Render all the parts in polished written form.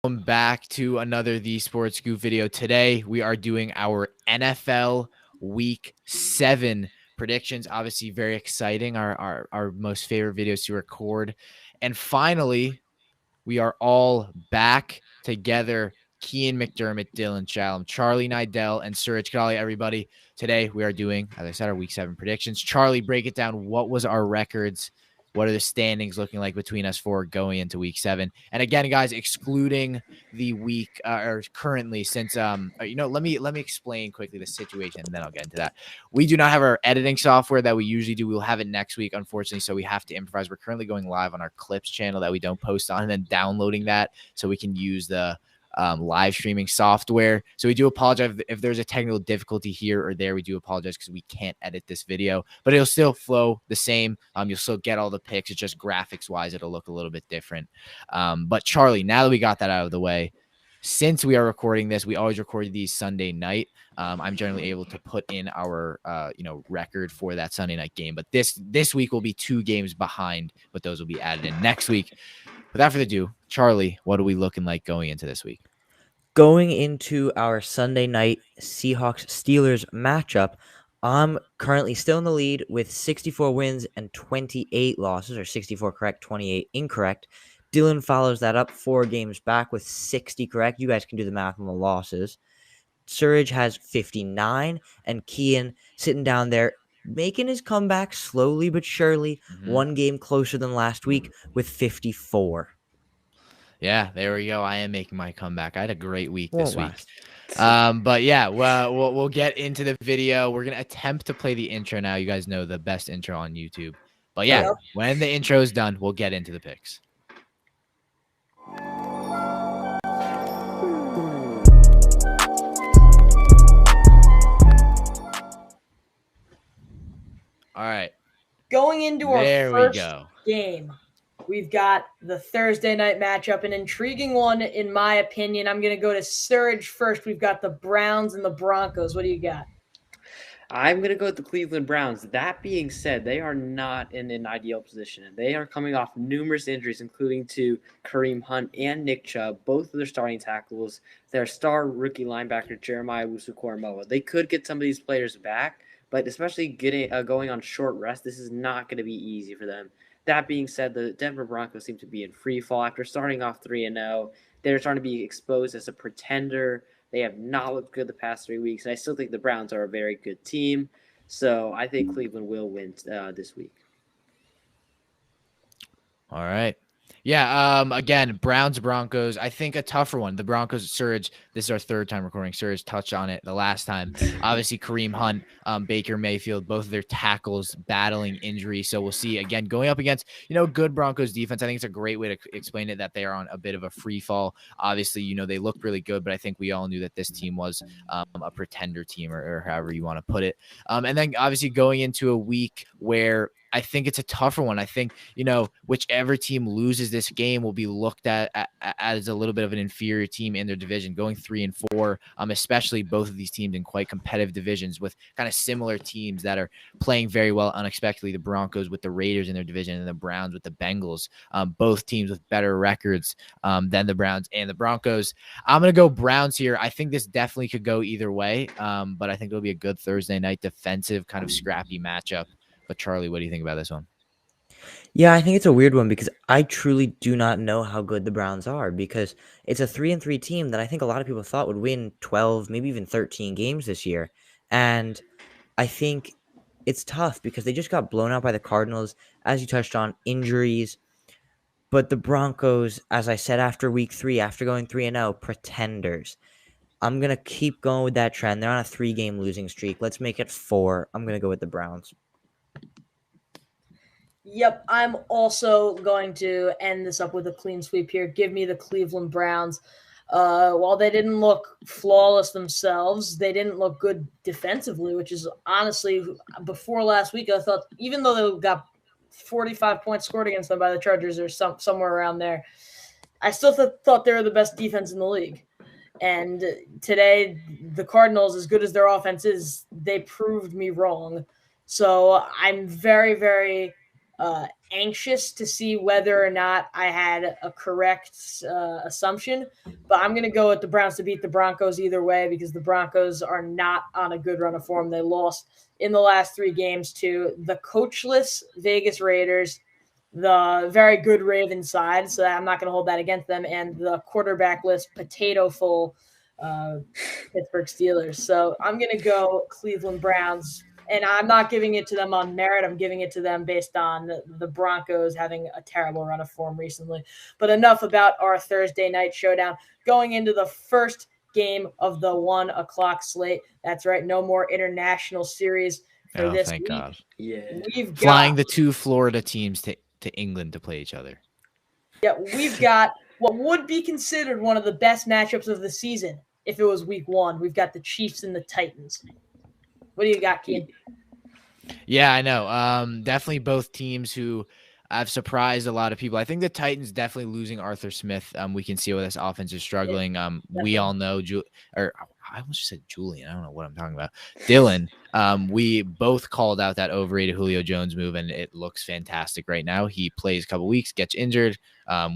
Welcome back to another TheeSportsScoop video. Today, we are doing our NFL Week 7 predictions. Obviously, very exciting. Our most favorite videos to record. And finally, we are all back together. Cian McDermott, Dylan Challam, Charlie Nidell, and Suraj Kadali, everybody. Today, we are doing, as I said, our Week 7 predictions. Charlie, break it down. What was our records? What are the standings looking like between us four going into Week 7? And again, guys, excluding the week or currently, since let me explain quickly the situation, and then I'll get into that. We do not have our editing software that we usually do. We'll have it next week, unfortunately, so we have to improvise. We're currently going live on our Clips channel that we don't post on, and then downloading that so we can use the live streaming software. So we do apologize if there's a technical difficulty here or there. We do apologize because we can't edit this video, but it'll still flow the same. You'll still get all the picks. It's just graphics wise, it'll look a little bit different. But Charlie, now that we got that out of the way, since we are recording this, we always record these Sunday night. I'm generally able to put in our record for that Sunday night game, but this week will be 2 games behind, but those will be added in next week. Without further ado, Charlie, what are we looking like going into this week? Going into our Sunday night Seahawks-Steelers matchup, I'm currently still in the lead with 64 wins and 28 losses, or 64 correct, 28 incorrect. Dylan follows that up 4 games back with 60 correct. You guys can do the math on the losses. Suraj has 59, and Cian sitting down there making his comeback slowly but surely, 1 game closer than last week with 54. Yeah, there we go. I am making my comeback. I had a great week this week. But yeah, we'll get into the video. We're going to attempt to play the intro now. You guys know the best intro on YouTube. But yeah, when the intro is done, we'll get into the picks. All right. Going into our first game, we've got the Thursday night matchup, an intriguing one, in my opinion. I'm going to go to Suraj first. We've got the Browns and the Broncos. What do you got? I'm going to go with the Cleveland Browns. That being said, they are not in an ideal position. They are coming off numerous injuries, including to Kareem Hunt and Nick Chubb, both of their starting tackles, their star rookie linebacker, Jeremiah Owusu-Koramoah. They could get some of these players back, but especially going on short rest, this is not going to be easy for them. That being said, the Denver Broncos seem to be in free fall after starting off 3-0. They're starting to be exposed as a pretender. They have not looked good the past 3 weeks, and I still think the Browns are a very good team. So I think Cleveland will win this week. All right. Yeah, again, Browns, Broncos, I think a tougher one. The Broncos, Surge, this is our 3rd time recording. Surge touched on it the last time. Obviously, Kareem Hunt, Baker Mayfield, both of their tackles battling injury. So we'll see, again, going up against, good Broncos defense. I think it's a great way to explain it, that they are on a bit of a free fall. Obviously, they looked really good, but I think we all knew that this team was a pretender team, or however you want to put it. And then, obviously, going into a week where I think it's a tougher one. I think, whichever team loses this game will be looked at as a little bit of an inferior team in their division, going 3-4, especially both of these teams in quite competitive divisions with kind of similar teams that are playing very well unexpectedly. The Broncos with the Raiders in their division and the Browns with the Bengals, both teams with better records than the Browns and the Broncos. I'm going to go Browns here. I think this definitely could go either way, but I think it'll be a good Thursday night defensive kind of scrappy matchup. But Charlie, what do you think about this one? Yeah, I think it's a weird one because I truly do not know how good the Browns are, because it's a 3-3 team that I think a lot of people thought would win 12, maybe even 13 games this year. And I think it's tough because they just got blown out by the Cardinals, as you touched on, injuries. But the Broncos, as I said, after week 3, after going 3-0, pretenders. I'm going to keep going with that trend. They're on a 3-game losing streak. Let's make it 4. I'm going to go with the Browns. Yep, I'm also going to end this up with a clean sweep here. Give me the Cleveland Browns. While they didn't look flawless themselves, they didn't look good defensively, which is honestly, before last week, I thought, even though they got 45 points scored against them by the Chargers or somewhere around there, I still thought they were the best defense in the league. And today, the Cardinals, as good as their offense is, they proved me wrong. So I'm very, very anxious to see whether or not I had a correct assumption, but I'm going to go with the Browns to beat the Broncos either way because the Broncos are not on a good run of form. They lost in the last 3 games to the coachless Vegas Raiders, the very good Ravens side, so I'm not going to hold that against them, and the quarterbackless, potato-full Pittsburgh Steelers. So I'm going to go Cleveland Browns, and I'm not giving it to them on merit. I'm giving it to them based on the Broncos having a terrible run of form recently. But enough about our Thursday night showdown. Going into the first game of the 1 o'clock slate. That's right, no more international series for this thank week. God. Yeah. We've Flying got the 2 Florida teams to England to play each other. Yeah, we've got what would be considered one of the best matchups of the season if it was week 1. We've got the Chiefs and the Titans. What do you got, Cian? Yeah, I know. Definitely both teams who have surprised a lot of people. I think the Titans definitely losing Arthur Smith. We can see where this offense is struggling. We all know, I almost said Julian. I don't know what I'm talking about. Dylan. We both called out that overrated Julio Jones move, and it looks fantastic right now. He plays a couple weeks, gets injured.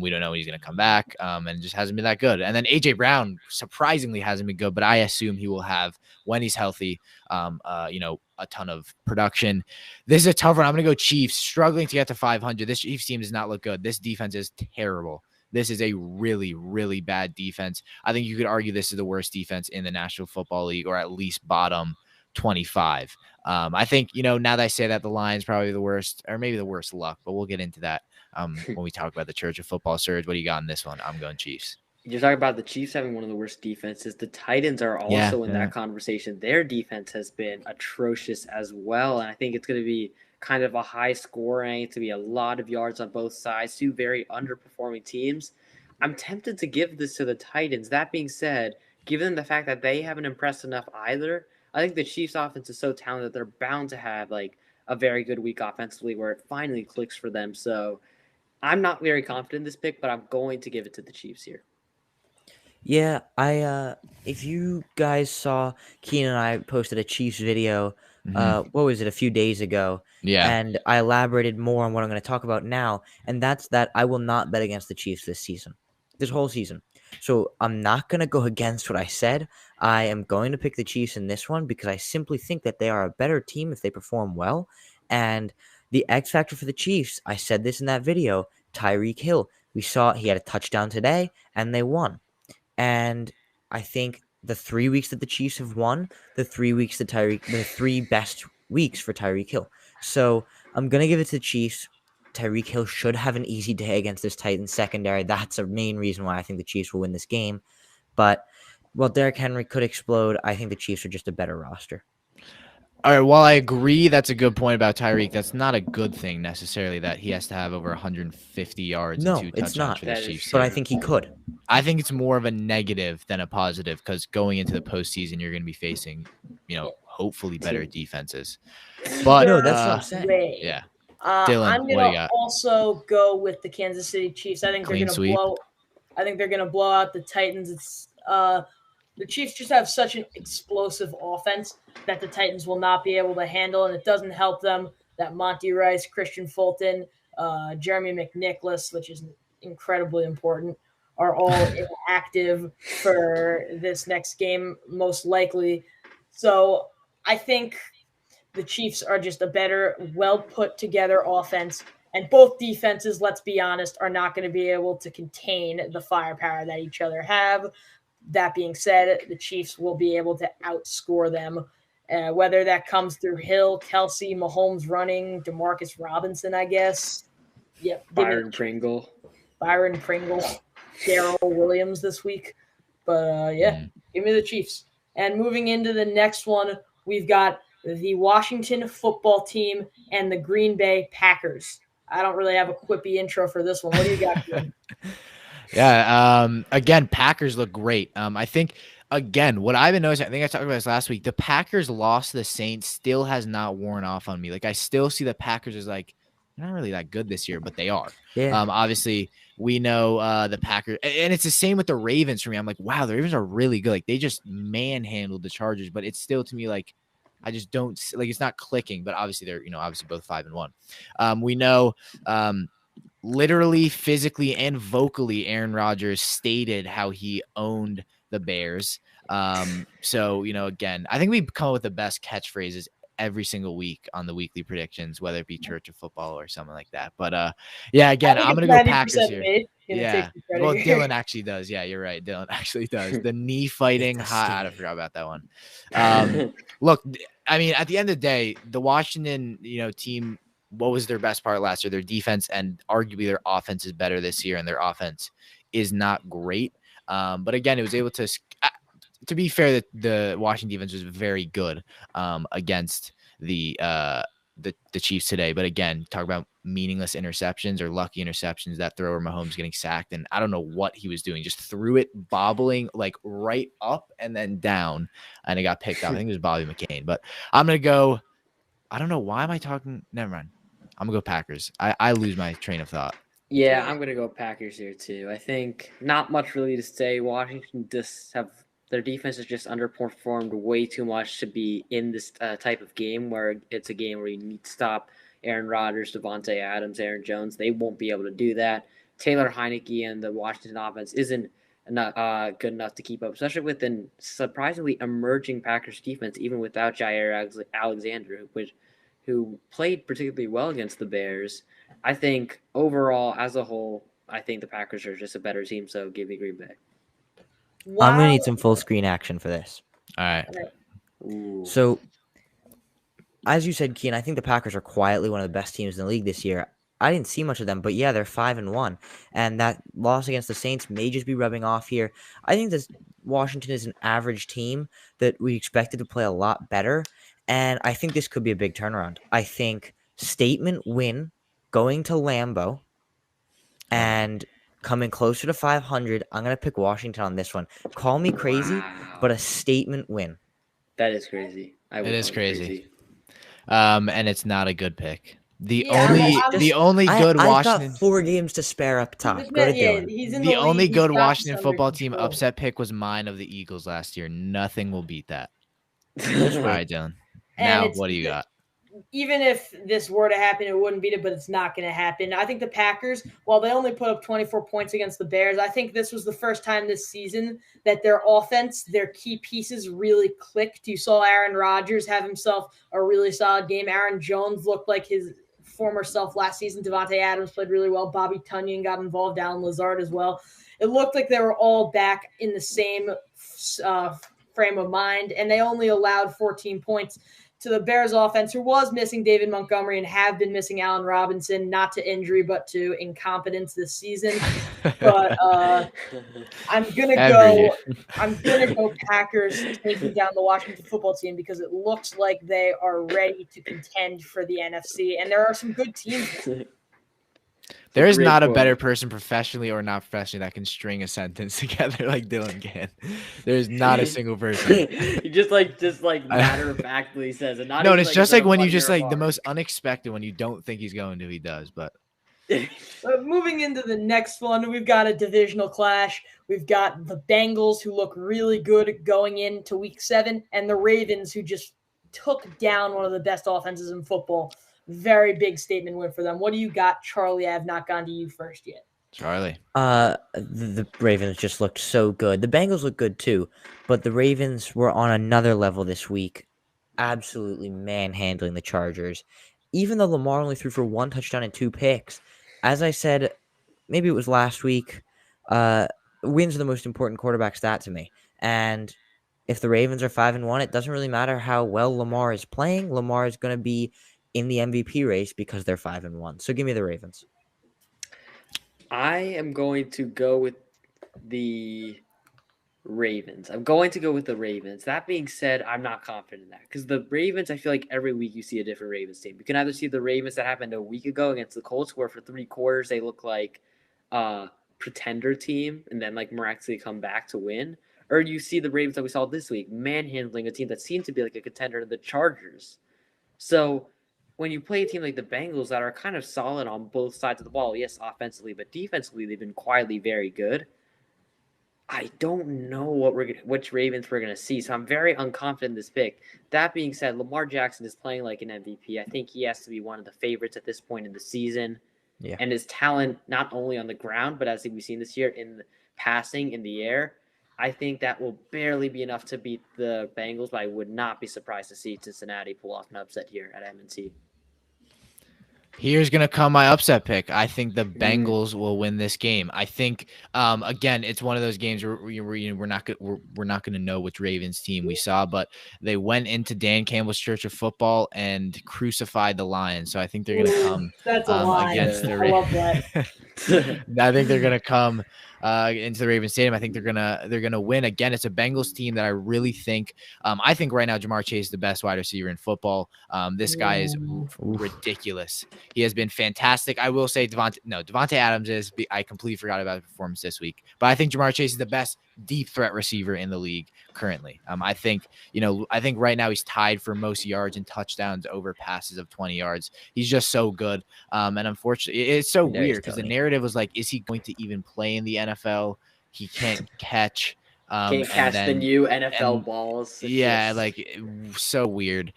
We don't know when he's going to come back, and just hasn't been that good. And then AJ Brown surprisingly hasn't been good, but I assume he will have, when he's healthy, a ton of production. This is a tough one. I'm going to go Chiefs, struggling to get to 500. This Chiefs team does not look good. This defense is terrible. This is a really, really bad defense. I think you could argue this is the worst defense in the National Football League, or at least bottom 25. I think, now that I say that, the Lions probably the worst, or maybe the worst luck, but we'll get into that when we talk about the Church of Football. Surge, what do you got in this one? I'm going Chiefs. You're talking about the Chiefs having one of the worst defenses. The Titans are also in that conversation. Their defense has been atrocious as well, and I think it's going to be kind of a high scoring. It's going to be a lot of yards on both sides. 2 very underperforming teams. I'm tempted to give this to the Titans. That being said, given the fact that they haven't impressed enough either, I think the Chiefs' offense is so talented that they're bound to have like a very good week offensively where it finally clicks for them. So I'm not very confident in this pick, but I'm going to give it to the Chiefs here. Yeah, if you guys saw, Cian and I posted a Chiefs video, what was it, a few days ago? Yeah. And I elaborated more on what I'm going to talk about now, and that's that I will not bet against the Chiefs this whole season. So I'm not going to go against what I said. I am going to pick the Chiefs in this one because I simply think that they are a better team if they perform well. And the X factor for the Chiefs, I said this in that video, Tyreek Hill. We saw he had a touchdown today, and they won. And I think the 3 weeks that the Chiefs have won, the 3 best weeks for Tyreek Hill. So I'm going to give it to the Chiefs. Tyreek Hill should have an easy day against this Titans secondary. That's a main reason why I think the Chiefs will win this game. But while Derrick Henry could explode, I think the Chiefs are just a better roster. All right, while I agree that's a good point about Tyreek, that's not a good thing necessarily that he has to have over 150 yards and 2 touchdowns for the Chiefs. But I think he could. I think it's more of a negative than a positive because going into the postseason, you're going to be facing, hopefully better defenses. But no, that's what I'm saying. Yeah. Dylan, I'm going to also go with the Kansas City Chiefs. I think they're going to blow out the Titans. It's the Chiefs just have such an explosive offense that the Titans will not be able to handle, and it doesn't help them that Monty Rice, Christian Fulton, Jeremy McNicholas, which is incredibly important, are all inactive for this next game, most likely. So I think the Chiefs are just a better, well-put-together offense, and both defenses, let's be honest, are not going to be able to contain the firepower that each other have. That being said, the Chiefs will be able to outscore them, whether that comes through Hill, Kelsey, Mahomes running, Demarcus Robinson, I guess. Yep. Byron Pringle, Darrell Williams this week. But, give me the Chiefs. And moving into the next one, we've got the Washington football team and the Green Bay Packers. I don't really have a quippy intro for this one. What do you got, Jim? Yeah. Again, Packers look great. I think, again, what I've been noticing, I think I talked about this last week, the Packers loss to the Saints still has not worn off on me. Like, I still see the Packers as like, they're not really that good this year, but they are. Yeah. Obviously, we know the Packers, and it's the same with the Ravens for me. I'm like, wow, the Ravens are really good. Like, they just manhandled the Chargers, but it's still to me like, I just don't like it's not clicking. But obviously they're obviously both 5-1. We know literally, physically, and vocally, Aaron Rodgers stated how he owned the Bears. So again, I think we come up with the best catchphrases every single week on the weekly predictions, whether it be church or football or something like that. But yeah, again, I'm gonna go Packers here. Yeah, well, Dylan actually does. Yeah, you're right. Dylan actually does. The knee fighting. I forgot about that one. Look, I mean, at the end of the day, the Washington, team. What was their best part last year? Their defense, and arguably their offense is better this year, and their offense is not great. But again, it was able to be fair, that the Washington defense was very good against the Chiefs today. But again, talk about meaningless interceptions or lucky interceptions. That throw where Mahomes getting sacked, and I don't know what he was doing, just threw it bobbling like right up and then down, and it got picked up. I think it was Bobby McCain. But I'm gonna go. I don't know, why am I talking? Never mind. I'm gonna go Packers. I lose my train of thought. Yeah, I'm gonna go Packers here too. I think not much really to say. Washington just have their defense has just underperformed way too much to be in this type of game where it's a game where you need to stop Aaron Rodgers, Devontae Adams, Aaron Jones. They won't be able to do that. Taylor Heineke and the Washington offense isn't not good enough to keep up, especially with an surprisingly emerging Packers defense, even without Jair Alexander, who played particularly well against the Bears. I think overall, as a whole, I think the Packers are just a better team, so give me Green Bay. Wow. I'm going to need some full screen action for this. All right. Ooh. So, as you said, Cian, I think the Packers are quietly one of the best teams in the league this year. I didn't see much of them, but yeah, they're 5-1, and that loss against the Saints may just be rubbing off here. I think this Washington is an average team that we expected to play a lot better, and I think this could be a big turnaround. I think statement win, going to Lambeau, and coming closer to 500. I'm going to pick Washington on this one. Call me crazy, but a statement win. That is crazy. It is crazy. And it's not a good pick. The only good Washington. I've got 4 games to spare up top. The only good Washington football team upset pick was mine of the Eagles last year. Nothing will beat that. All right, Dylan. Now, what do you got? Even if this were to happen, it wouldn't beat it, but it's not going to happen. I think the Packers, while they only put up 24 points against the Bears, I think this was the first time this season that their offense, their key pieces really clicked. You saw Aaron Rodgers have himself a really solid game. Aaron Jones looked like his former self last season. Devontae Adams played really well. Bobby Tunyon got involved. Alan Lazard as well. It looked like they were all back in the same frame of mind, and they only allowed 14 points to the Bears offense, who was missing David Montgomery and have been missing Allen Robinson, not to injury, but to incompetence this season. But I'm gonna go Packers taking down the Washington football team because it looks like they are ready to contend for the NFC, and there are some good teams. There is not a better person professionally or not professionally that can string a sentence together like Dylan can. There's not a single person. He just matter of factly says it. No, it's just like when you just like the most unexpected when you don't think he's going to, he does. But moving into the next one, we've got a divisional clash. We've got the Bengals, who look really good going into Week 7, and the Ravens, who just took down one of the best offenses in football. Very big statement win for them. What do you got, Charlie? I have not gone to you first yet. Charlie. The Ravens just looked so good. The Bengals look good too, but the Ravens were on another level this week, absolutely manhandling the Chargers. Even though Lamar only threw for 1 touchdown and 2 picks, as I said, maybe it was last week, wins are the most important quarterback stat to me. And if the Ravens are 5-1, it doesn't really matter how well Lamar is playing. Lamar is going to be in the MVP race because they're 5-1. So give me the Ravens. I am going to go with the Ravens. That being said, I'm not confident in that because the Ravens, I feel like every week you see a different Ravens team. You can either see the Ravens that happened a week ago against the Colts, where for 3 quarters they look like a pretender team and then like miraculously come back to win, or you see the Ravens that we saw this week manhandling a team that seems to be like a contender to the Chargers. So when you play a team like the Bengals that are kind of solid on both sides of the ball, yes, offensively, but defensively, they've been quietly very good. I don't know which Ravens we're gonna see, so I'm very unconfident in this pick. That being said, Lamar Jackson is playing like an MVP. I think he has to be one of the favorites at this point in the season. Yeah. And his talent, not only on the ground, but as we've seen this year in the passing in the air, I think that will barely be enough to beat the Bengals. But I would not be surprised to see Cincinnati pull off an upset here at M&T. Here's gonna come my upset pick. I think the Bengals will win this game. I think, again, it's one of those games where we're not gonna know which Ravens team we saw, but they went into Dan Campbell's Church of Football and crucified the Lions. So I think they're gonna come That's a lie. against the I love that. I think they're gonna come into the Ravens Stadium. I think they're gonna win. Again, it's a Bengals team that I really think. I think right now Jamar Chase is the best wide receiver in football. This guy is ridiculous. He has been fantastic. I will say Devontae Adams is. I completely forgot about his performance this week, but I think Jamar Chase is the best deep threat receiver in the league currently. I think right now he's tied for most yards and touchdowns over passes of 20 yards. He's just so good. And unfortunately, it's so weird because the narrative was like, is he going to even play in the NFL? He can't catch. Can't catch the new NFL balls. So weird.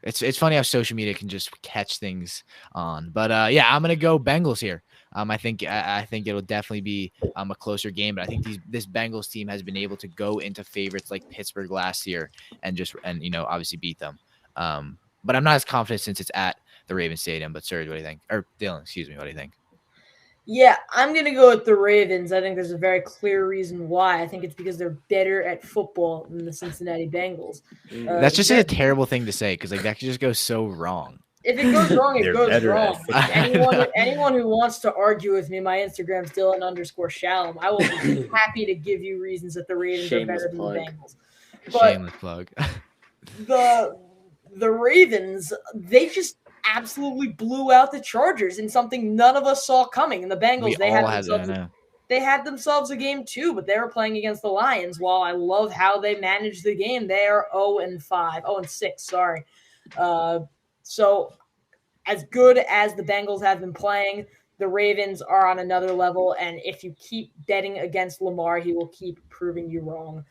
It's funny how social media can just catch things on. But I'm gonna go Bengals here. I think it'll definitely be a closer game, but I think this Bengals team has been able to go into favorites like Pittsburgh last year and obviously beat them. But I'm not as confident since it's at the Ravens Stadium. But Suraj, what do you think? Or Dylan, excuse me, what do you think? Yeah, I'm going to go with the Ravens. I think there's a very clear reason why. I think it's because they're better at football than the Cincinnati Bengals. That's just a terrible thing to say because that could just go so wrong. If it goes wrong, it goes wrong. Anyone who wants to argue with me, my Instagram's Dylan_Shalom. I will be happy to give you reasons that the Ravens are better than the Bengals. But shameless plug. the Ravens, they just absolutely blew out the Chargers in something none of us saw coming. And the Bengals, they had themselves a game too, but they were playing against the Lions. While I love how they managed the game, they are 0-6, sorry. So as good as the Bengals have been playing, the Ravens are on another level. And if you keep betting against Lamar, he will keep proving you wrong.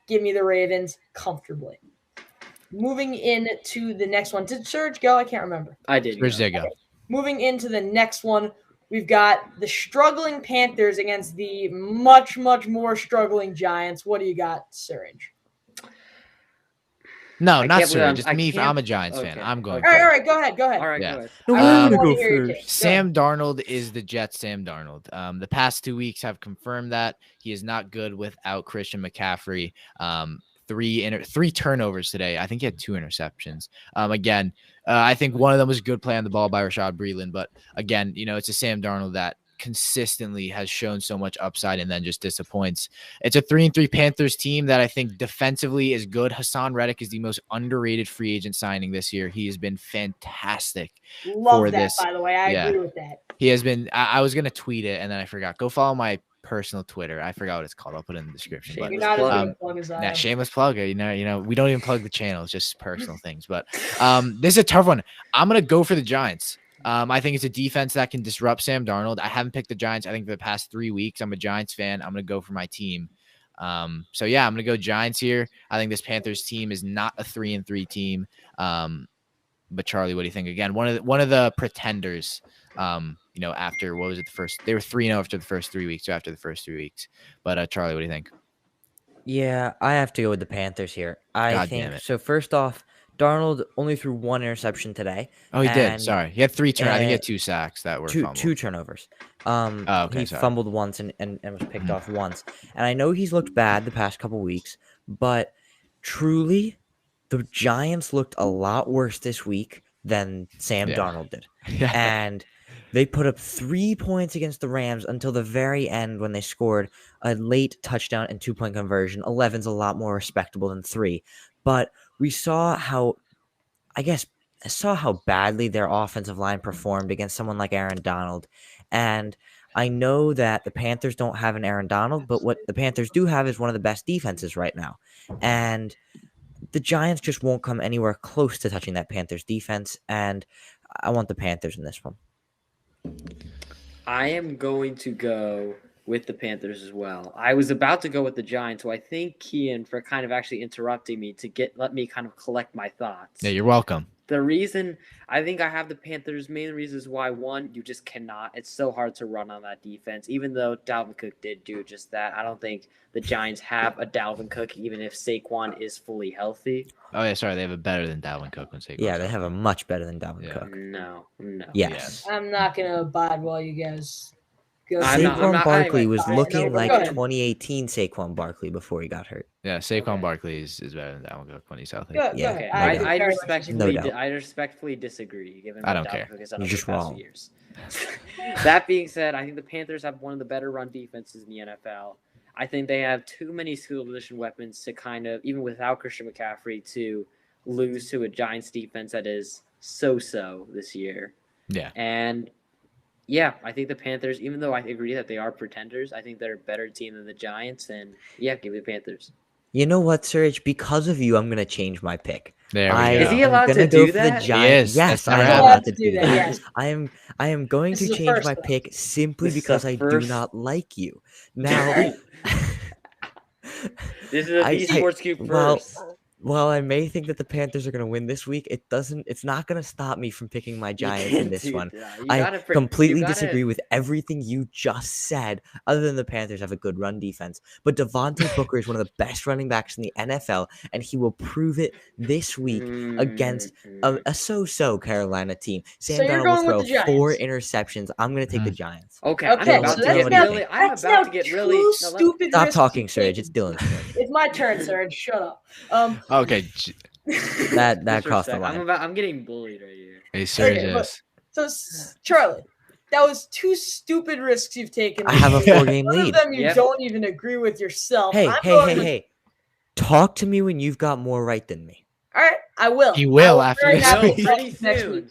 Give me the Ravens comfortably. Moving into the next one. Did Surge go? I can't remember. I did. Surge did go. Okay. Moving into the next one, we've got the struggling Panthers against the much, much more struggling Giants. What do you got, Surge? No, not Surge. Just me. I'm a Giants fan. I'm going. All right. Go ahead. All right, yeah. go ahead. I want to go first. Sam Darnold is the Jets' Sam Darnold. The past 2 weeks have confirmed that he is not good without Christian McCaffrey. 3 turnovers today. I think he had 2 interceptions. I think one of them was a good play on the ball by Rashad Breeland. But again, it's a Sam Darnold that consistently has shown so much upside and then just disappoints. It's a 3-3 Panthers team that I think defensively is good. Hassan Reddick is the most underrated free agent signing this year. He has been fantastic. Love that, by the way. I agree with that. He has been. I was going to tweet it and then I forgot. Go follow my personal Twitter. I forgot what it's called. I'll put it in the description. You're not as big a plug as I am. Shameless plug. We don't even plug the channel. It's just personal things. But this is a tough one. I'm gonna go for the Giants. I think it's a defense that can disrupt Sam Darnold. I haven't picked the Giants. I think for the past 3 weeks, I'm a Giants fan. I'm gonna go for my team. I'm gonna go Giants here. I think this Panthers team is not a 3-3 team. But Charlie, what do you think? Again, one of the pretenders. After what was it? They were 3-0 after the first 3 weeks. So after the first 3 weeks, but Charlie, what do you think? Yeah, I have to go with the Panthers here. I think so. First off, Darnold only threw 1 interception today. Oh, he did. Sorry, he had 3 turnovers. I think he had 2 sacks that were two turnovers. He fumbled once and was picked off once. And I know he's looked bad the past couple weeks, but truly, the Giants looked a lot worse this week than Sam Darnold did. And they put up 3 points against the Rams until the very end when they scored a late touchdown and 2-point conversion. 11's a lot more respectable than 3. But we saw how badly their offensive line performed against someone like Aaron Donald. And I know that the Panthers don't have an Aaron Donald, but what the Panthers do have is one of the best defenses right now. And the Giants just won't come anywhere close to touching that Panthers defense. And I want the Panthers in this one. I am going to go with the Panthers as well. I was about to go with the Giants, so I thank Cian for kind of actually interrupting me to let me kind of collect my thoughts. Yeah, you're welcome. The reason I think I have the Panthers, main reasons why, one, you just cannot. It's so hard to run on that defense. Even though Dalvin Cook did do just that, I don't think the Giants have a Dalvin Cook, even if Saquon is fully healthy. Oh yeah, sorry, they have a better than Dalvin Cook when Saquon. Yeah, they have a much better than Dalvin Yeah. Cook. No. Yes. I'm not gonna abide while you guys go. Saquon Barkley was looking go like ahead. 2018 Saquon Barkley before he got hurt. Yeah, Saquon Okay. Barkley is better than Dalvin Cook when he's healthy. Go Yeah. ahead. Okay, I do I very much respectfully, No doubt. I respectfully disagree. Given I what don't Dalvin care. Cook has done You're over just the past wrong. few years. That being said, I think the Panthers have one of the better run defenses in the NFL. I think they have too many skill position weapons to kind of, even without Christian McCaffrey, to lose to a Giants defense that is so-so this year. Yeah. And yeah, I think the Panthers, even though I agree that they are pretenders, I think they're a better team than the Giants. And yeah, give me the Panthers. You know what, Suraj? Because of you, I'm gonna change my pick. There we I go. Is he am allowed gonna to go do for that? the He Giants. is. Yes, That's I never am happened. allowed to do that. Yes. I am going This to is a change first, my though. pick simply This is because a I do first. not like you. Now, This is a TheeSportsScoop first. while I may think that the Panthers are going to win this week, it's not going to stop me from picking my Giants in this one. I completely disagree with everything you just said, other than the Panthers have a good run defense. But Devontae Booker is one of the best running backs in the NFL, and he will prove it this week against a so-so Carolina team. So Sam you're Darnold going will with throw the 4 Giants. interceptions. I'm going to take the Giants. Okay, Okay, I'm about so to that's get now, really. I'm that's about now to get two really. No, stupid Stop risks talking, you've Suraj. taken. It's Dylan's turn. It's my turn, Suraj. Shut up. Okay. That crossed the line. I'm getting bullied right here. Hey, Suraj. Okay, So, Charlie, that was 2 stupid risks you've taken. I have a this year. 4-game One lead. of them you Yep. don't even agree with yourself. Hey, I'm going with- hey. Talk to me when you've got more right than me. All right, I will. He will I after very this happily week. talk Pretty next soon. week.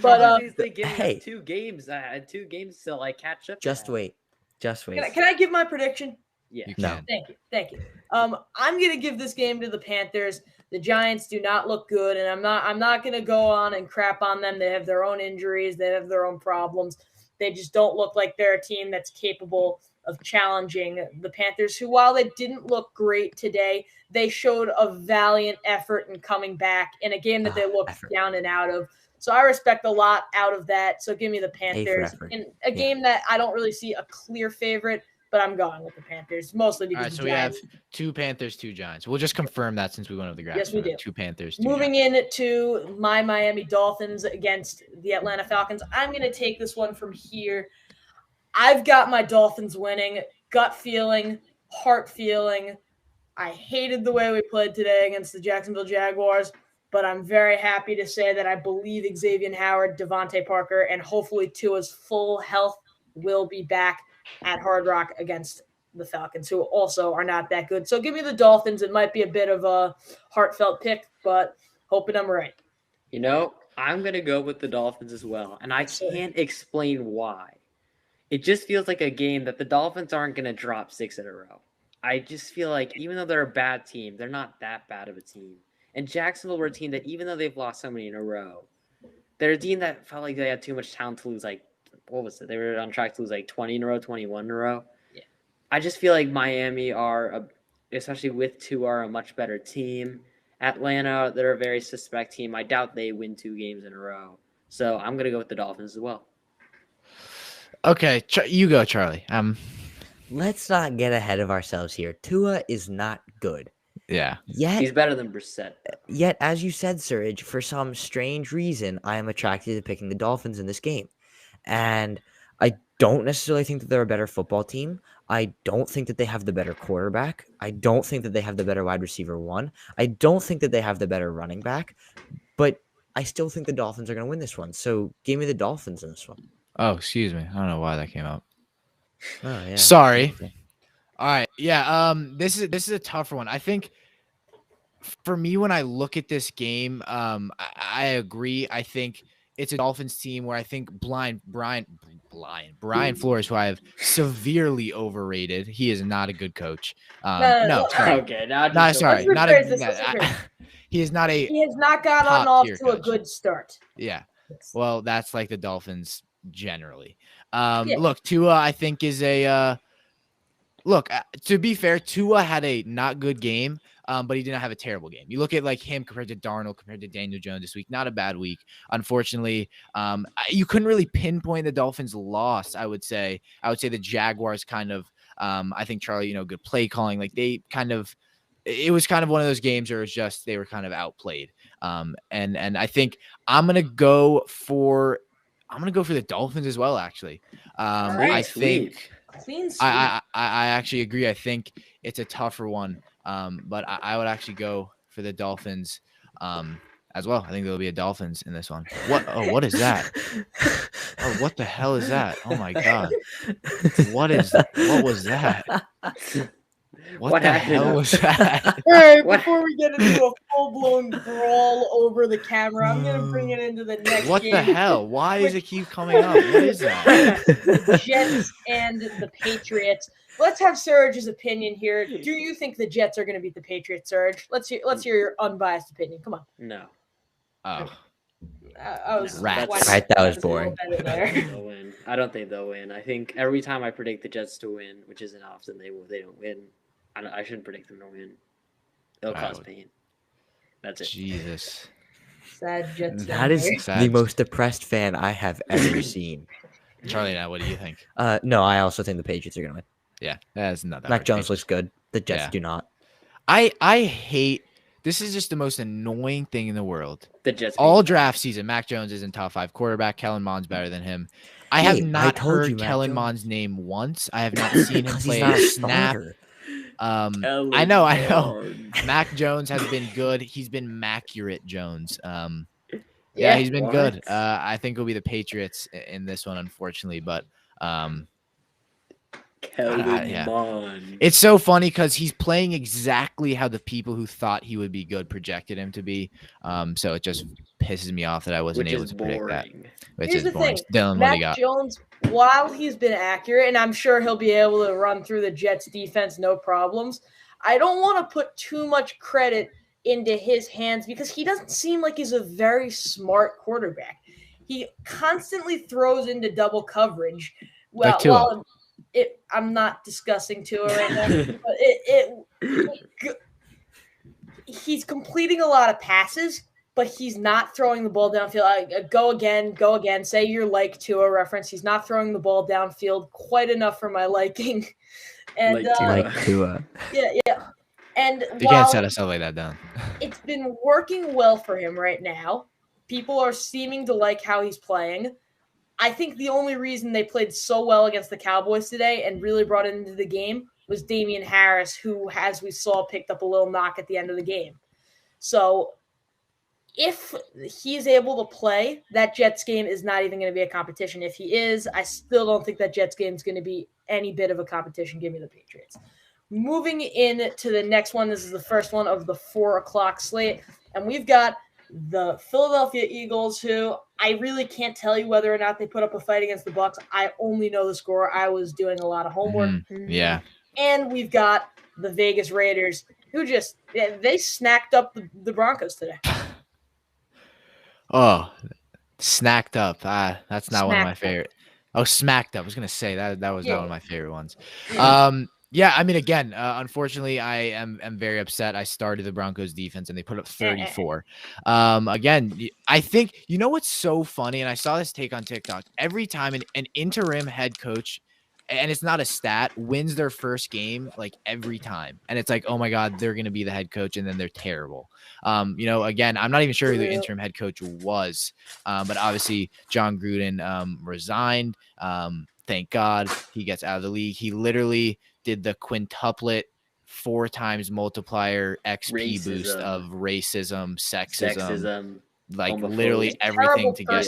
But Obviously, giving hey. us 2 games. 2 games to like catch up. Just to. wait. can I give my prediction? Yeah. You No. can. Thank you. I'm gonna give this game to the Panthers. The Giants do not look good, and I'm not gonna go on and crap on them. They have their own injuries, they have their own problems. They just don't look like they're a team that's capable of challenging the Panthers, who, while they didn't look great today, they showed a valiant effort in coming back in a game that they looked down and out of. So I respect a lot out of that. So give me the Panthers in a game that I don't really see a clear favorite, but I'm going with the Panthers, mostly because All right, so we have 2 Panthers, 2 Giants. We'll just confirm that since we went over the graph. Yes, we do. 2 Panthers, 2 Moving Giants. into my Miami Dolphins against the Atlanta Falcons. I'm going to take this one from here. I've got my Dolphins winning. Gut feeling, heart feeling. I hated the way we played today against the Jacksonville Jaguars, but I'm very happy to say that I believe Xavier Howard, Devontae Parker, and hopefully Tua's full health will be back at Hard Rock against the Falcons, who also are not that good. So give me the Dolphins. It might be a bit of a heartfelt pick, but hoping I'm right. You know, I'm going to go with the Dolphins as well, and I can't explain why. It just feels like a game that the Dolphins aren't going to drop 6 in a row. I just feel like even though they're a bad team, they're not that bad of a team. And Jacksonville were a team that even though they've lost so many in a row, they're a team that felt like they had too much talent to lose, like, what was it? They were on track to lose like 20 in a row, 21 in a row. Yeah. I just feel like Miami especially with Tua, are a much better team. Atlanta, they're a very suspect team. I doubt they win 2 games in a row. So I'm going to go with the Dolphins as well. Okay, you go, Charlie. Let's not get ahead of ourselves here. Tua is not good. Yeah. He's better than Brissett. Yet, as you said, Suraj, for some strange reason, I am attracted to picking the Dolphins in this game. And I don't necessarily think that they're a better football team. I don't think that they have the better quarterback. I don't think that they have the better wide receiver 1. I don't think that they have the better running back. But I still think the Dolphins are going to win this one. So give me the Dolphins in this one. Oh, excuse me. I don't know why that came up. Oh, yeah. Sorry. All right. Yeah. This is a tougher one. I think for me, when I look at this game, I agree. I think it's a Dolphins team where I think Brian Flores, who I have severely overrated. He is not a good coach. No, sorry. Okay, now No, sorry. Not he is not a. He has not gotten off to a good start. Yeah. Well, that's like the Dolphins generally. Look, Tua, I think is a look, to be fair, Tua had a not good game, but he did not have a terrible game. You look at like him compared to Darnold, compared to Daniel Jones this week, not a bad week. Unfortunately, you couldn't really pinpoint the Dolphins' loss. I would say the Jaguars kind of. I think Charlie, good play calling. Like they kind of, it was kind of one of those games where it's just they were kind of outplayed. And I think I'm gonna go for the Dolphins as well. Actually, I think. Clean sweep. I actually agree. I think it's a tougher one, but I would actually go for the Dolphins as well. I think there'll be a Dolphins in this one. What is that? Oh, what the hell is that? Oh my god! What was that? What the hell was that? All right, before we get into a full-blown brawl over the camera, I'm going to bring it into the next What game. the hell? Why does it keep coming up? What is that? The Jets and the Patriots. Let's have Suraj's opinion here. Do you think the Jets are going to beat the Patriots, Suraj? Let's hear your unbiased opinion. Come on. No. Oh. I was Rats. Right, that was boring. I don't think they'll win. I think every time I predict the Jets to win, which isn't often, they don't win. I shouldn't predict them to win. It'll cause pain. That's it. Jesus. Sad Jets. That is the most depressed fan I have ever seen. Charlie, now what do you think? No, I also think the Patriots are going to win. Yeah, that's not that. Mac Jones looks good. The Jets do not. I hate. This is just the most annoying thing in the world. The Jets. All draft season, Mac Jones isn't top 5 quarterback. Kellen Mond's better than him. I have not heard Kellen Mond's name once. I have not seen him play a snap. I know. Mac Jones has been good. He's been Maccurate Jones. Yeah, he's been good. I think it'll be the Patriots in this one, unfortunately. But it's so funny because he's playing exactly how the people who thought he would be good projected him to be. So it just pisses me off that I wasn't able to predict that. Here's the thing. Dylan, Mac Jones, while he's been accurate, and I'm sure he'll be able to run through the Jets defense no problems, I don't want to put too much credit into his hands because he doesn't seem like he's a very smart quarterback. He constantly throws into double coverage. Well, I'm not discussing Tua right now, but he's completing a lot of passes, but he's not throwing the ball downfield. Go again. Say you're like Tua reference. He's not throwing the ball downfield quite enough for my liking. And like Tua. Yeah. And you can't set us up like that down. It's been working well for him right now. People are seeming to like how he's playing. I think the only reason they played so well against the Cowboys today and really brought it into the game was Damian Harris, who, as we saw, picked up a little knock at the end of the game. So if he's able to play, that Jets game is not even going to be a competition. If he is, I still don't think that Jets game is going to be any bit of a competition. Give me the Patriots. Moving into the next one, this is the first one of the 4 o'clock slate, and we've got the Philadelphia Eagles, who I really can't tell you whether or not they put up a fight against the Bucs. I only know the score. I was doing a lot of homework. Yeah. And we've got the Vegas Raiders, who they snacked up the Broncos today. Oh, snacked up. That's not one of my favorite. Oh, smacked up. I was gonna say that was not one of my favorite ones. Yeah, I mean, again, unfortunately, I am very upset. I started the Broncos defense and they put up 34. Again, I think, you know what's so funny, and I saw this take on TikTok, every time an interim head coach, and it's not a stat, wins their first game, like every time. And it's like, oh my God, they're going to be the head coach, and then they're terrible. Again, I'm not even sure who the interim head coach was, but obviously John Gruden resigned. Thank God he gets out of the league. He literally did the quintuplet 4 times multiplier XP boost of racism, sexism, like homophobic. Literally everything to get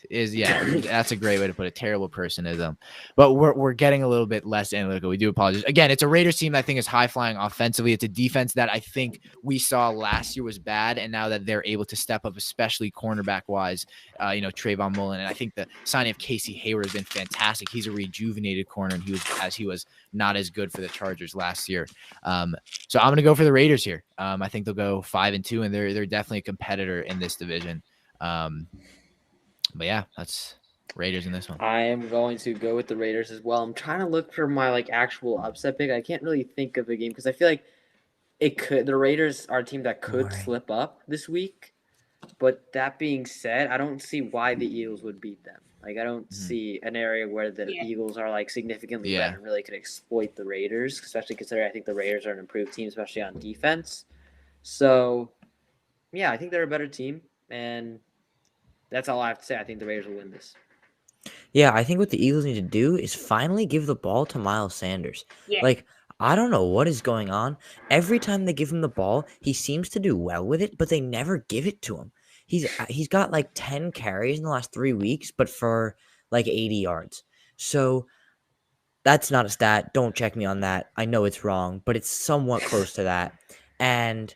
that's a great way to put it. Terrible personism. But we're getting a little bit less analytical. We do apologize. Again, it's a Raiders team that I think is high flying offensively. It's a defense that I think we saw last year was bad, and now that they're able to step up, especially cornerback wise, Trayvon Mullen, and I think the signing of Casey Hayward has been fantastic. He's a rejuvenated corner, and he was not as good for the Chargers last year. So I'm gonna go for the Raiders here. I think they'll go 5-2, and they're definitely a competitor in this division. But yeah, that's Raiders in this one. I am going to go with the Raiders as well. I'm trying to look for my actual upset pick. I can't really think of a game because I feel like the Raiders are a team that could Boring. slip up this week. But that being said, I don't see why the Eagles would beat them. I don't see an area where the Eagles are significantly better and really could exploit the Raiders, especially considering I think the Raiders are an improved team, especially on defense. So, yeah, I think they're a better team, and that's all I have to say. I think the Raiders will win this. Yeah, I think what the Eagles need to do is finally give the ball to Miles Sanders. Yeah. I don't know what is going on. Every time they give him the ball, he seems to do well with it, but they never give it to him. He's got 10 carries in the last 3 weeks, but for 80 yards. So that's not a stat. Don't check me on that. I know it's wrong, but it's somewhat close to that. And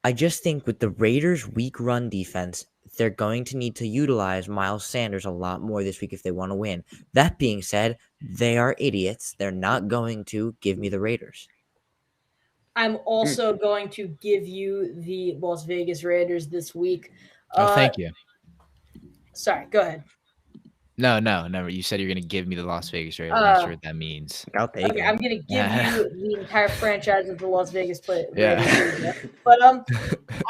I just think with the Raiders' weak run defense, they're going to need to utilize Miles Sanders a lot more this week if they want to win. That being said, they are idiots. They're not going to give me the Raiders. I'm also going to give you the Las Vegas Raiders this week. Thank you. Sorry, go ahead. No, never. You said you're going to give me the Las Vegas Raiders. I'm not sure what that means. I'll take it. I'm going to give you the entire franchise of the Las Vegas Raiders. Yeah. But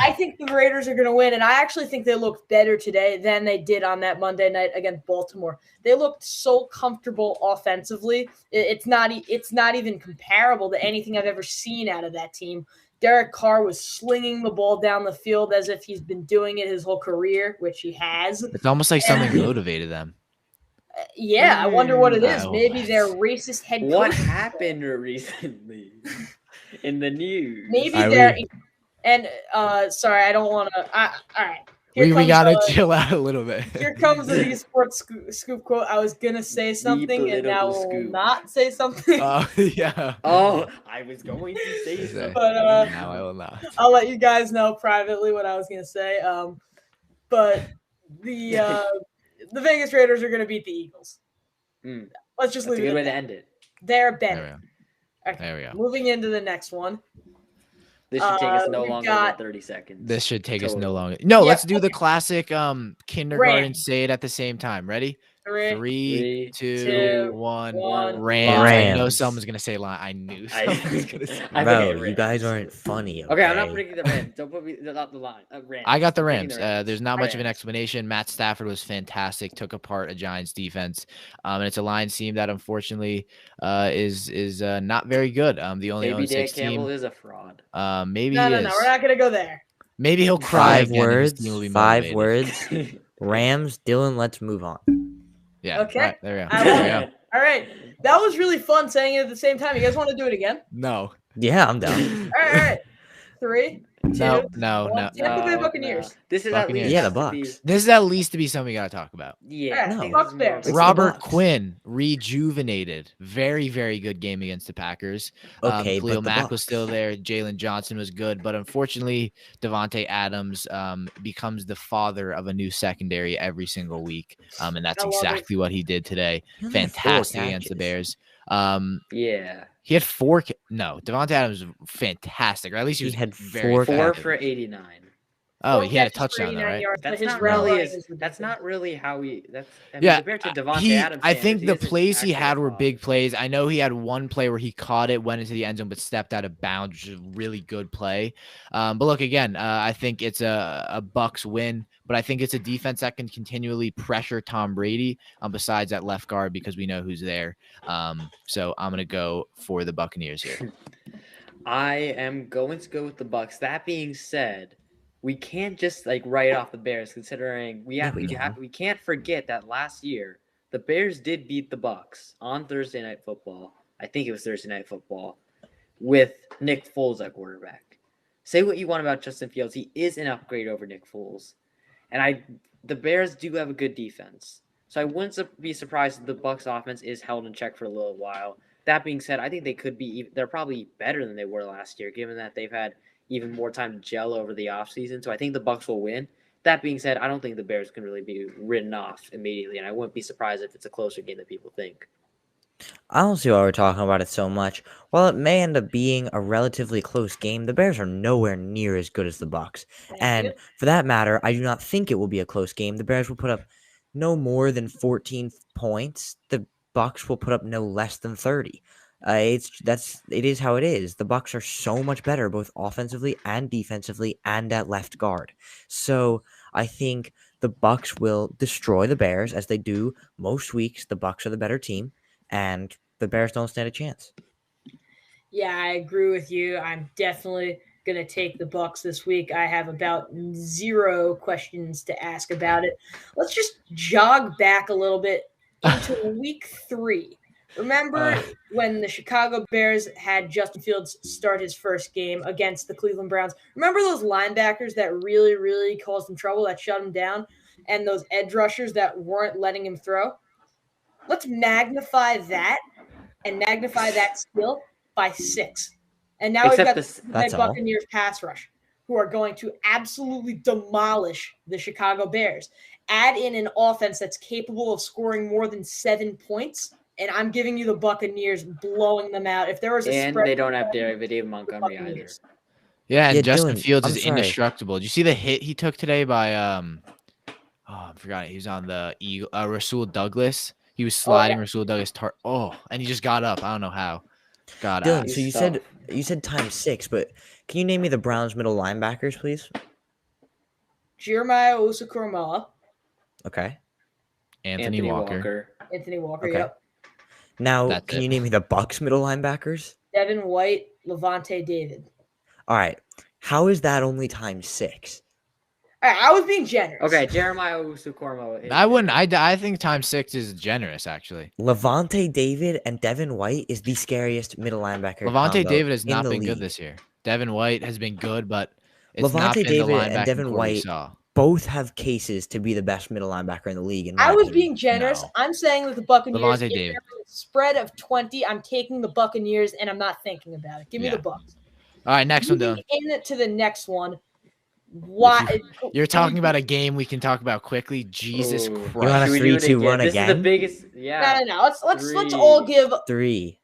I think the Raiders are going to win, and I actually think they looked better today than they did on that Monday night against Baltimore. They looked so comfortable offensively. It's not even comparable to anything I've ever seen out of that team. Derek Carr was slinging the ball down the field as if he's been doing it his whole career, which he has. It's almost like something motivated them. Yeah, I wonder what it is. Maybe they're racist head coach. What happened recently in the news? Maybe they're and sorry, I don't want to. All right, we gotta chill out a little bit. Here comes the sports scoop quote. I was gonna say something and now will not say something. Oh yeah. Oh, I was going to say something, but now I will not. I'll let you guys know privately what I was gonna say. But the Vegas Raiders are going to beat the Eagles. Let's just leave it. That's a good way to end it. They're better. There we go. Moving into the next one. This should take us no longer than 30 seconds. This should take us no longer. No, let's do the classic kindergarten say it at the same time. Ready? 3, 2, 1. Rams. I know someone's gonna say line. I knew someone was gonna say. Bro, you guys aren't funny. Okay, I'm not predicting the Rams. Don't put me not the line. Rams. I got the Rams. There's not much of an explanation. Matt Stafford was fantastic. Took apart a Giants defense, and it's a Lions team that unfortunately is not very good. The only maybe 0-6 Dan team. Campbell is a fraud. Maybe no, we're not gonna go there. Maybe he'll cry. 5 words. 5 words. Rams. Dylan, let's move on. Yeah. Okay. Right, there we go. All right. That was really fun saying it at the same time. You guys want to do it again? No. Yeah, I'm down. All right. 3, 2, No. 1. Tampa Bay Buccaneers. This is Buccaneers. at least the Bucks. This is at least to be something we gotta talk about. Yeah. No. Bucks Bears. Robert Quinn rejuvenated. Very, very good game against the Packers. Okay, Khalil but Mack was still there. Jalen Johnson was good, but unfortunately, Devontae Adams becomes the father of a new secondary every single week, and that's exactly what he did today. Fantastic against the Bears. Yeah. He had 4. No, Devontae Adams was fantastic, or at least he had very 4 for 89. Oh, he had a touchdown though, right? That's not really how he. Compared to Devontae Adams. I think the plays he had were big plays. I know he had one play where he caught it, went into the end zone, but stepped out of bounds, which is a really good play. But look, again, I think it's a Bucks win, but I think it's a defense that can continually pressure Tom Brady. Besides that left guard, because we know who's there. So I'm gonna go for the Buccaneers here. I am going to go with the Bucks. That being said, we can't just write off the Bears, considering we can't forget that last year the Bears did beat the Bucks on Thursday Night Football. I think it was Thursday Night Football with Nick Foles at quarterback. Say what you want about Justin Fields, he is an upgrade over Nick Foles, and the Bears do have a good defense, so I wouldn't be surprised if the Bucks offense is held in check for a little while. That being said, I think they're probably better than they were last year, given that they've had even more time to gel over the offseason. So I think the Bucks will win. That being said, I don't think the Bears can really be written off immediately, and I wouldn't be surprised if it's a closer game than people think. I don't see why we're talking about it so much. While it may end up being a relatively close game, the Bears are nowhere near as good as the Bucks. And for that matter, I do not think it will be a close game. The Bears will put up no more than 14 points, the Bucks will put up no less than 30. It is how it is. The Bucks are so much better both offensively and defensively and at left guard. So I think the Bucks will destroy the Bears as they do most weeks. The Bucks are the better team, and the Bears don't stand a chance. Yeah, I agree with you. I'm definitely gonna take the Bucks this week. I have about 0 questions to ask about it. Let's just jog back a little bit into week 3. Remember when the Chicago Bears had Justin Fields start his first game against the Cleveland Browns? Remember those linebackers that really, really caused him trouble, that shut him down, and those edge rushers that weren't letting him throw? Let's magnify that and magnify that skill by 6. And now Except we've got the That's all. Buccaneers pass rush, who are going to absolutely demolish the Chicago Bears. Add in an offense that's capable of scoring more than 7 points, and I'm giving you the Buccaneers blowing them out. If there was a And spread, they don't have David Montgomery either. Buccaneers. Yeah, and Yeah, Justin Dylan, Fields I'm is sorry. indestructible. Did you see the hit he took today by I forgot it. He was on the Rasul Douglas. He was sliding Rasul Douglas. And he just got up. I don't know how. Got Dylan, out. so you Stuff. said times 6, but can you name me the Browns middle linebackers, please? Jeremiah Owusu-Koramoah, Okay. Anthony Walker. Anthony Walker, Okay. yep. Now, That's can it. you name me the Bucks middle linebackers? Devin White, Levante David. All right. How is that only times 6? All right, I was being generous. Okay, Jeremiah Owusu-Koramoah. I wouldn't. I think times 6 is generous, actually. Levante David and Devin White is the scariest middle linebacker Levante combo David has in not the been good league. this year. Devin White has been good, but it's not Levante been the David and linebacking Devin core we White saw. both have cases to be the best middle linebacker in the league. In my I was opinion. being generous. No. I'm saying that the Buccaneers, Levante if David. there was a spread of 20, I'm taking the Buccaneers, and I'm not thinking about it. Give me Yeah. the Bucks. All right, next one, Dylan. Moving into the next one. Why? You're talking about a game we can talk about quickly. Jesus Ooh. Christ. You want a Should we do it 3-2-1 This is the again? biggest. Yeah. No. Let's Three. all give. 3.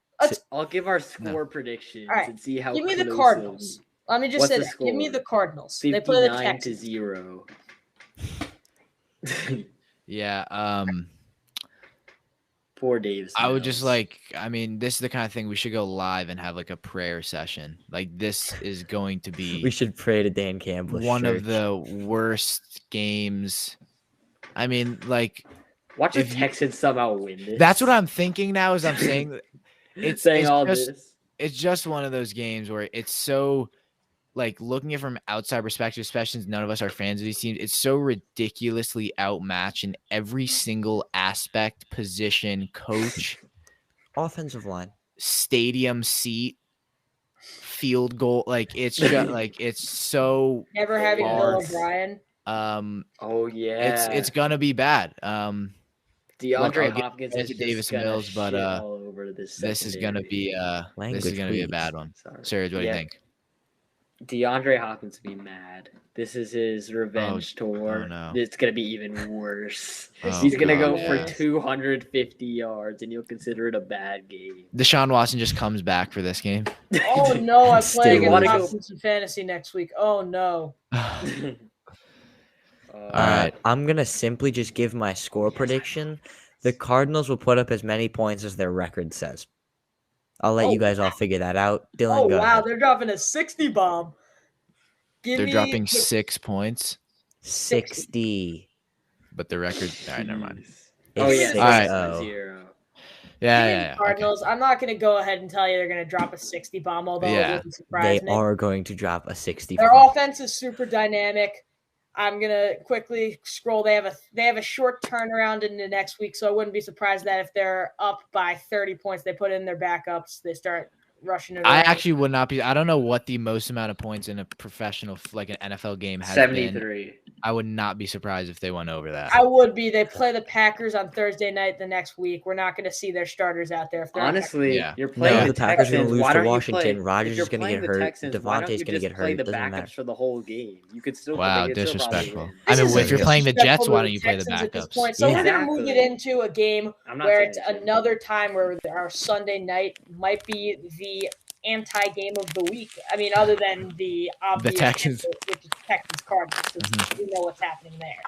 I'll give our score predictions All right, and see how give me the close Cardinals. Let me just What's say the that. Give me score? the Cardinals. They play the 59 to Texans. 0. Yeah. Poor Davis. I would just this is the kind of thing we should go live and have like a prayer session. Like this is going to be We should pray to Dan Campbell's one church. of the worst games. I mean, like Watch the if you- Texans somehow win this. that's what I'm thinking now as I'm saying that it's saying all just, this. It's just one of those games where it's so like looking at it from outside perspective, especially since none of us are fans of these teams, it's so ridiculously outmatched in every single aspect, position, coach, Offensive line. stadium seat, field goal. Like it's just like it's so Never having Bill hard. O'Brien. Oh yeah. It's gonna be bad. DeAndre I'll give Hopkins it is to just Davis gonna Mills, but shit all over this. this is gonna be a Language, bad one. Sorry. Suraj, what do you Yeah. think? DeAndre Hopkins will be mad. This is his revenge tour. oh, no. It's gonna be even worse. Oh, He's gonna God, go for yes. 250 yards, and you'll consider it a bad game. Deshaun Watson just comes back for this game. Oh no, I'm Still playing wanna against go- Hopkins in fantasy next week. Oh no. All right. I'm going to simply just give my score prediction. The Cardinals will put up as many points as their record says. I'll let you guys all figure that out. Dylan, Oh go wow, ahead. they're dropping a 60 bomb. Give They're me dropping the 6 points, 60. but the record. All right, never mind. Oh yeah, It's All right. 6-0. Give me Yeah. the Cardinals. I'm not going to go ahead and tell you they're going to drop a 60 bomb, although Yeah. it wouldn't surprise They me. are going to drop a 60. Their offense is super dynamic. I'm gonna quickly scroll. They have a short turnaround into next week, so I wouldn't be surprised that if they're up by 30 points, they put in their backups. They start rushing it. I around. actually would not be. I don't know what the most amount of points in a professional, like an NFL game, has been. 73. I would not be surprised if they went over that. I would be. They play the Packers on Thursday night the next week. We're not going to see their starters out there. If they're Honestly, Yeah. you're playing No, the the Packers are Texans. gonna lose Why to don't you Washington. play- Rodgers if you're is gonna playing get the hurt. Texans, why don't Devontae's you gonna just get play hurt. the Doesn't backups matter. for the whole game. You could still. Wow, they could still probably disrespectful. win. I mean, This if you're is playing the disrespectful Jets, why to don't you play the Texans at this backups? point. So we're going to move Exactly. it into a game I'm not where it's finishing. another time where our Sunday night might be the anti-game of the week. I mean, other than the obvious Texans. answer, which is Texans Cardinals, since we know what's happening there.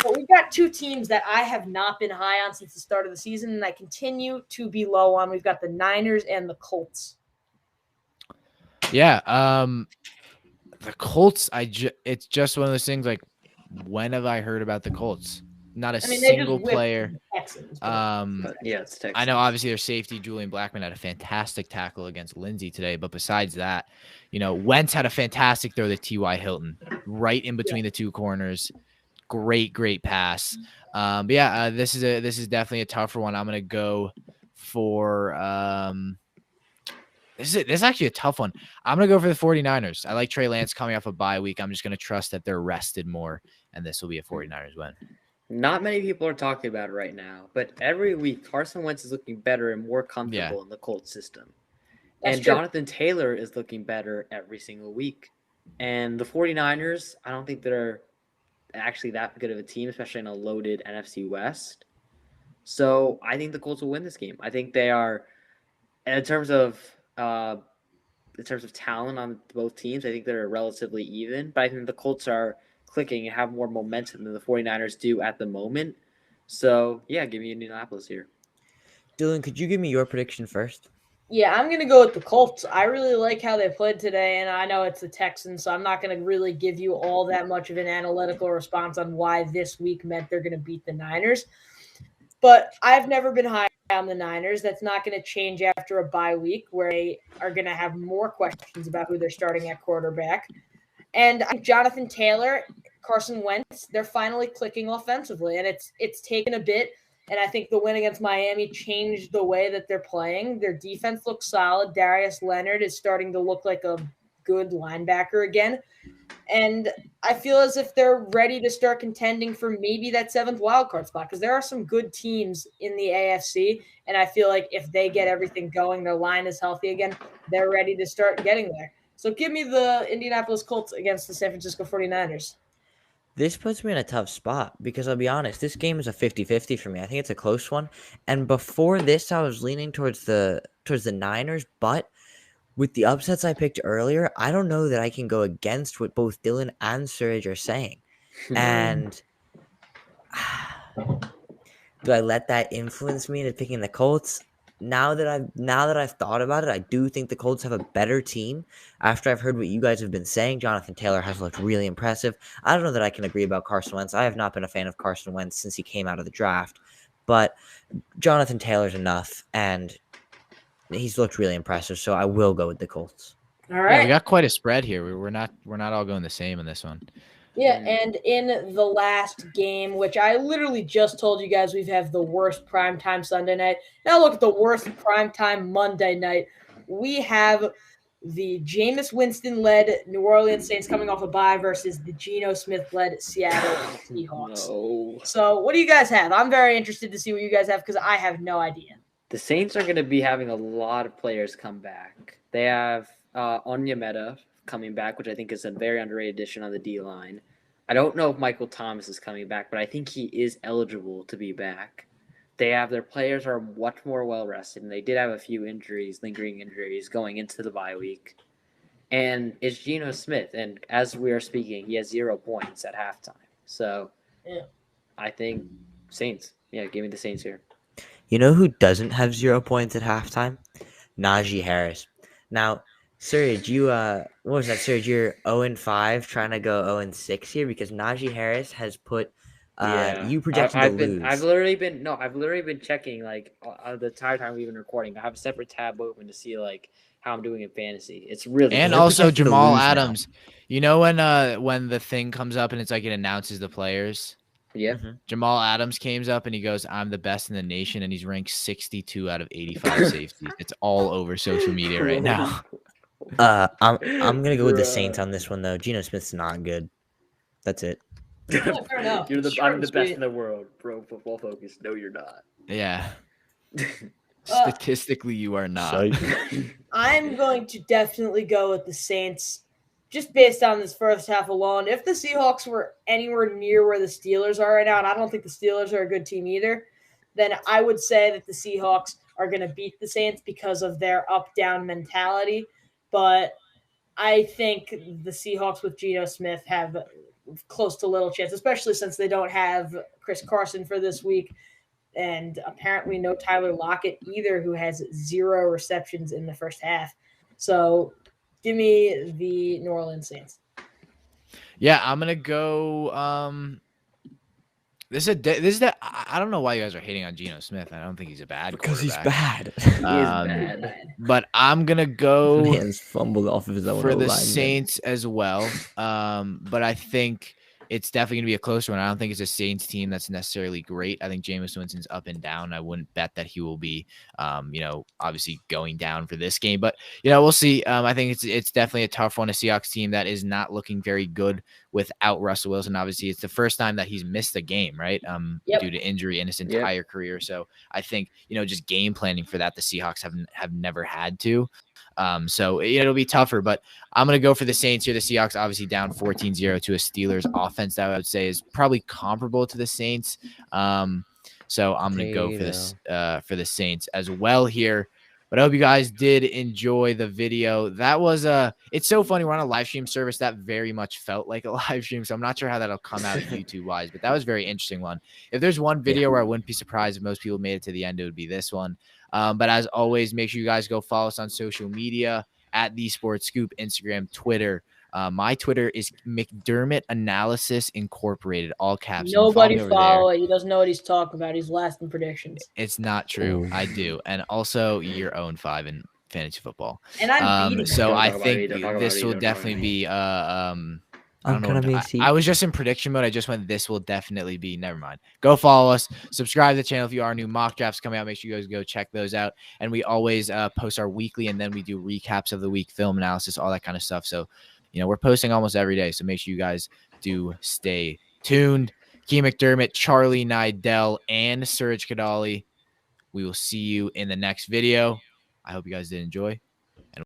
But we've got two teams that I have not been high on since the start of the season, and I continue to be low on. We've got the Niners and the Colts. Yeah, the Colts. It's just one of those things. Like, when have I heard about the Colts? Not a I mean, single they just whipped player. the Texans. But yeah, it's Texans. I know obviously their safety Julian Blackmon had a fantastic tackle against Lindsey today, but besides that, Wentz had a fantastic throw to T.Y. Hilton right in between the two corners. Great pass. But yeah, this is definitely a tougher one. I'm gonna go for this is actually a tough one. I'm gonna go for the 49ers. I like Trey Lance coming off a bye week. I'm just gonna trust that they're rested more, and this will be a 49ers win. Not many people are talking about it right now, but every week Carson Wentz is looking better and more comfortable in the Colts system. That's and true. Jonathan Taylor is looking better every single week. And the 49ers, I don't think they're actually that good of a team, especially in a loaded NFC West. So I think the Colts will win this game. I think they are, in terms of talent on both teams, I think they're relatively even. But I think the Colts are clicking and have more momentum than the 49ers do at the moment. So, yeah, give me Indianapolis here. Dylan, could you give me your prediction first? Yeah, I'm going to go with the Colts. I really like how they played today, and I know it's the Texans, so I'm not going to really give you all that much of an analytical response on why this week meant they're going to beat the Niners. But I've never been high on the Niners. That's not going to change after a bye week where they are going to have more questions about who they're starting at quarterback. And I think Jonathan Taylor, Carson Wentz, they're finally clicking offensively, and it's taken a bit. And I think the win against Miami changed the way that they're playing. Their defense looks solid. Darius Leonard is starting to look like a good linebacker again. And I feel as if they're ready to start contending for maybe that 7th wildcard spot because there are some good teams in the AFC. And I feel like if they get everything going, their line is healthy again, they're ready to start getting there. So give me the Indianapolis Colts against the San Francisco 49ers. This puts me in a tough spot because I'll be honest, this game is a 50-50 for me. I think it's a close one. And before this, I was leaning towards the Niners, but with the upsets I picked earlier, I don't know that I can go against what both Dylan and Suraj are saying. And do I let that influence me into picking the Colts? Now that I've thought about it, I do think the Colts have a better team. After I've heard what you guys have been saying, Jonathan Taylor has looked really impressive. I don't know that I can agree about Carson Wentz. I have not been a fan of Carson Wentz since he came out of the draft, but Jonathan Taylor's enough, and he's looked really impressive. So I will go with the Colts. All right, Yeah, we got quite a spread here. We're not all going the same in this one. Yeah, and in the last game, which I literally just told you guys we have the worst primetime Sunday night. Now look at the worst primetime Monday night. We have the Jameis Winston-led New Orleans Saints coming off a bye versus the Geno Smith-led Seattle Seahawks. No. So what do you guys have? I'm very interested to see what you guys have because I have no idea. The Saints are going to be having a lot of players come back. They have Onyemata coming back, which I think is a very underrated addition on the D-line. I don't know if Michael Thomas is coming back, but I think he is eligible to be back. Their players are much more well-rested, and they did have a few lingering injuries going into the bye week. And it's Geno Smith, and as we are speaking, he has 0 points at halftime. So, yeah. I think Saints. Yeah, give me the Saints here. You know who doesn't have 0 points at halftime? Najee Harris. Now, Suraj, what was that, Suraj? You're 0-5 trying to go 0-6 here because Najee Harris has put you projected to lose. I've literally been checking like the entire time we've been recording. I have a separate tab open to see like how I'm doing in fantasy. It's really and good. also Jamal lose Adams. Now. You know when the thing comes up and it's like it announces the players. Yeah. Mm-hmm. Jamal Adams comes up and he goes, "I'm the best in the nation," and he's ranked 62 out of 85 safeties. It's all over social media right now. I'm gonna go with the Saints on this one though. Geno Smith's not good. That's it. Yeah, fair enough. I'm the best in the world, bro. Football Focus. No, you're not. Yeah. Statistically, you are not. I'm going to definitely go with the Saints. Just based on this first half alone, if the Seahawks were anywhere near where the Steelers are right now, and I don't think the Steelers are a good team either, then I would say that the Seahawks are going to beat the Saints because of their up-down mentality. But I think the Seahawks with Geno Smith have close to little chance, especially since they don't have Chris Carson for this week. And apparently no Tyler Lockett either, who has 0 receptions in the first half. So give me the New Orleans Saints. Yeah, I'm gonna go. This is that. I don't know why you guys are hating on Geno Smith. I don't think he's a bad Because he's quarterback. bad. He is bad. But I'm gonna go Man's fumbled off of his own for the O-lineman. Saints as well. But I think it's definitely going to be a close one. I don't think it's a Saints team that's necessarily great. I think Jameis Winston's up and down. I wouldn't bet that he will be, obviously going down for this game. But, we'll see. I think it's definitely a tough one. A Seahawks team that is not looking very good without Russell Wilson. Obviously, it's the first time that he's missed a game, right, due to injury in his entire career. So I think, just game planning for that, the Seahawks have never had to. So it'll be tougher, but I'm going to go for the Saints here. The Seahawks obviously down 14-0 to a Steelers offense that I would say is probably comparable to the Saints. So I'm going to go for the Saints as well here. But I hope you guys did enjoy the video. That was it's so funny. We're on a live stream service that very much felt like a live stream. So I'm not sure how that'll come out YouTube wise, but that was a very interesting one. If there's one video where I wouldn't be surprised if most people made it to the end, it would be this one. But as always, make sure you guys go follow us on social media at TheeSportsScoop, Instagram, Twitter. My Twitter is McDermott Analysis Incorporated, all caps. Nobody follow it. He doesn't know what he's talking about. He's last in predictions. It's not true. I do. And also, you're 0-5 in fantasy football. And I'm beating. So I think this will definitely be I was just in prediction mode. I just went, this will definitely be, never mind. Go follow us. Subscribe to the channel if you are new. Mock drafts coming out. Make sure you guys go check those out. And we always post our weekly, and then we do recaps of the week, film analysis, all that kind of stuff. So, we're posting almost every day. So make sure you guys do stay tuned. Key McDermott, Charlie Nidell, and Suraj Kadali. We will see you in the next video. I hope you guys did enjoy.